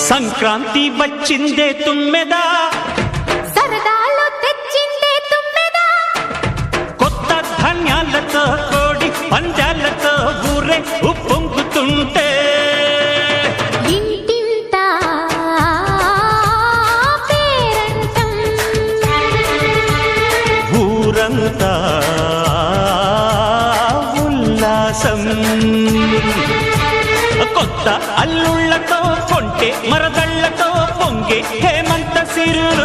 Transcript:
సంక్రాంతి వచ్చిందే తుమ్మెదా, సరదాలు తెచ్చిందే తుమ్మెదా, కొత్త ధాన్యాలతో కోడి పందాలతో ఊరే ఉప్పొంగుతుంటే ఇంటింత పేరంటం, ఊరంతా ఉల్లాసం. కొత్త అల్లుళ్లతో కొంటే మరదళ్లతో పొంగే హేమంత సిరులు